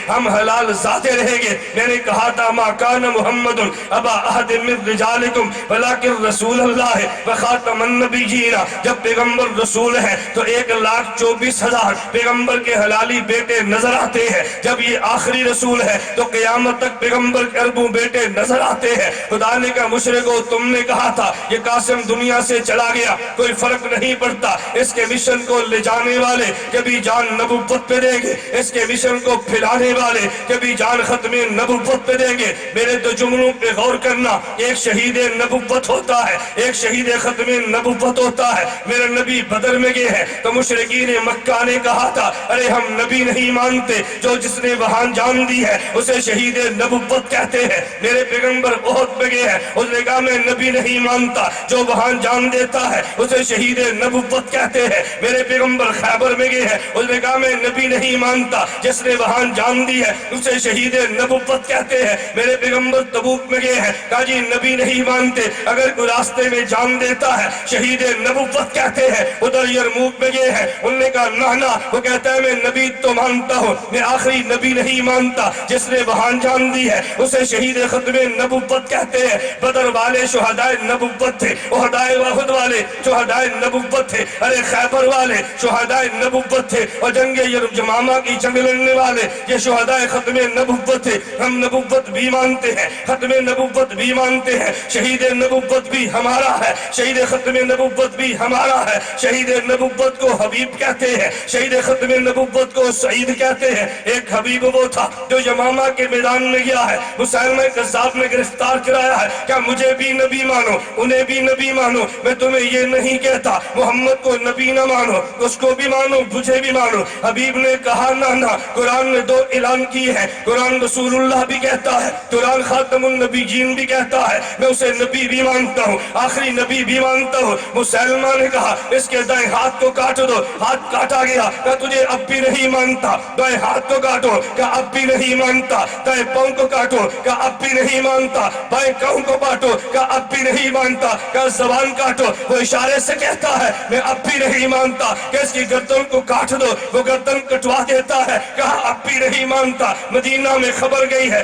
ہم حلال ذاتے رہیں گے۔ میں نے کہا تھا ما کان محمد ابا احد من رجالکم ولکن رسول اللہ وخاتم النبیین، جب پیغمبر رسول ہے تو 1,24,000 پیغمبر کے حلالی بیٹے نظر آتے ہیں، جب یہ آخری رسول ہے تو قیامت تک پیغمبر کے اربوں بیٹے نظر آتے ہیں۔ خدا نے کہا مشرکو تم نے کہا تھا یہ قاسم دنیا سے چلا گیا، کوئی فرق نہیں پڑتا، اس کے مشن کو لے جانے والے کبھی جان نبوت پہ دیں گے، اس کے مشن کو پھیلانے والے کبھی جان ختم نبوت پہ دیں گے۔ میرے تو جملوں پہ غور کرنا، ایک شہید نبوت ہوتا ہے، ایک شہید ختم نبوت ہوتا ہے۔ میرے نبی بدر میں گئے ہیں تو مشرکین مکہ نے کہا تھا ارے ہم نبی نہیں مانتے، جو جس نے وہاں جان دی ہے اسے شہید نبوت کہتے ہیں۔ میرے پیغمبر احد میں گئے ہیں، اس نے کہا میں نبی نہیں مانتا، جو وہاں جان دیتا ہے اسے شہید نبوت کہتے ہیں۔ میرے پیغمبر خیبر میں گئے ہیں، اس نے کہا میں نبی نہیں مانتا، جس نے وہاں جان دی ہے اسے شہید نبوت کہتے ہیں۔ میرے پیغمبر تبوک میں گئے ہیں، کہا جی نبی نہیں مانتے، اگر کوئی راستے میں جان دیتا ہے شہید نبوت کہتے ہیں۔ ادھر یرموک میں گئے ہیں، انہوں نے کہا نہ وہ کہتا ہے میں نبی تو مانتا ہوں، میں آخری نبی نہیں مانتا، جس نے وہاں جان دی ہے اسے شہید ختم نبوت کہتے ہیں۔ بدر والے شہدائے نبوت تھے، احدائے احد والے شہدائے نبوت تھے، ارے خیبر والے شہدائے نبوت تھے، اور جنگ یمامہ کی جنگ لڑنے والے یہ شہدائے ختم نبوت تھے۔ ہم نبوت بھی مانتے ہیں، ختم نبوت بھی مانتے ہیں، شہید نبوت بھی ہمارا ہے، شہید ختم نبوت بھی ہمارا ہے۔ شہید نبوت کو حبیب کہتے ہیں، شہید ختم نبوت کو سعید کہتے ہیں۔ ایک حبیب وہ تھا جو یمامہ کے میدان میں گیا ہے، مسیلمہ کذاب نے گرفتار کرایا ہے، کیا مجھے بھی نبی مانو انہیں بھی نبی مانو، میں تمہیں یہ نہیں کہتا محمد کو نبی نہ مانو، اس کو بھی مانو مجھے بھی مانو۔ حبیب نے کہا نہ، قرآن نے 2 اعلان کیے ہیں، قرآن رسول اللہ بھی کہتا ہے، قرآن خاتم النبیین بھی کہتا ہے، میں اسے نبی بھی مانتا ہوں، آخری نبی بھی مانتا ہوں۔ مسلمہ نے کہا اس کے دائیں ہاتھ کو کاٹ دو، ہاتھ کاٹا گیا، کہا تجھے اب بھی نہیں مانتا، دائیں ہاتھ کو کاٹو، کہا اب بھی نہیں مانتا، دائیں پاؤں کو کاٹو، کہا اب بھی نہیں مانتا، بائیں کاؤں کو کاٹو، کہا اب بھی نہیں مانتا، کہا زبان کاٹو، وہ اشارے سے کہتا ہے میں اب بھی نہیں مانتا، کہ اس کی گردن کو کاٹ دو، وہ گردن کٹوا دیتا ہے، کہا اب بھی نہیں مانتا۔ مدینہ میں خبر گئی ہے،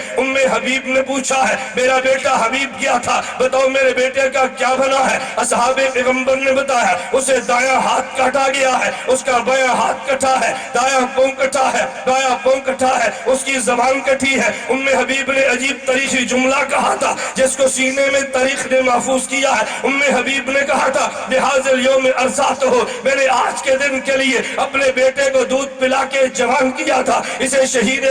حبیب نے پوچھا ہے میرا بیٹا حبیب کیا تھا، بتاؤ میرے بیٹے کا کیا بنا ہے؟ اصحاب پیغمبر نے بتایا اسے دایاں ہاتھ کاٹا گیا ہے، اس کا بایاں ہاتھ کٹا ہے، دایاں پاؤں کٹا ہے، دایاں پاؤں کٹا ہے، اس کی زبان کٹی ہے۔ حبیب نے عجیب تاریخی جملہ کہا تھا جس کو سینے میں تاریخ نے محفوظ کیا ہے۔ حبیب نے کہا تھا بہذا الیوم ارسلتہ، میں نے آج کے دن کے لیے اپنے بیٹے کو دودھ پلا کے جوان کیا تھا، اسے شہید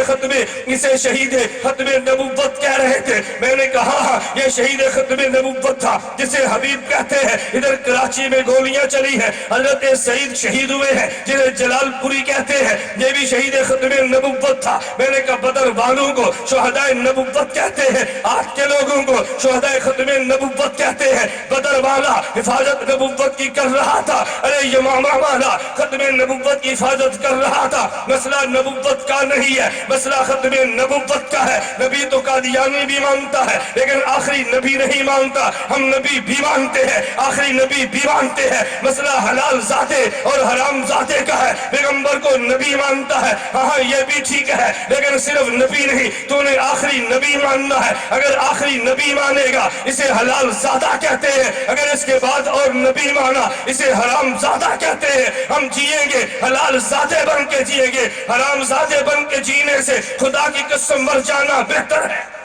ختم نبوت کہہ رہے تھے۔ میں نے کہا یہ شہید ختم نبوت تھا جسے حبیب کہتے ہیں۔ ادھر کراچی میں گولیاں چلی ہیں، حضرت سعید شہید ہوئے ہیں جنہیں جلال پوری کہتے ہیں، یہ بھی شہید ختم نبوت تھا۔ میں نے کہا بدر والوں کو شہدائے نبوت کہتے ہیں، آج کے لوگوں کو شہدائے ختم نبوت کہتے ہیں۔ بدر والا حفاظت نبوت کی کر رہا تھا، ارے یمامہ والا ختم نبوت کی حفاظت کر رہا تھا۔ مسئلہ نبوت کا نہیں ہے، مسئلہ ختم نبوت کا ہے۔ نبی تو قادیانی بھی مانتا ہے لیکن آخری نبی نہیں مانتا، ہم نبی بھی مانتے ہیں، آخری نبی بھی مانتے ہیں۔ مسئلہ حلال ذاتے اور حرام ذاتے کا ہے، پیغمبر کو نبی مانتا ہے، ہاں یہ بھی ٹھیک ہے لیکن صرف نبی نہیں، تو نے آخری نبی ماننا ہے۔ اگر آخری نبی مانے گا اسے حلال زادہ کہتے ہیں، اگر اس کے بعد اور نبی مانا اسے حرام زادہ کہتے ہیں۔ ہم جیئیں گے حلال زادے بن کے جیئیں گے، حرام زادے بن کے جینے سے خدا کی قسم مر جانا بہتر ہے۔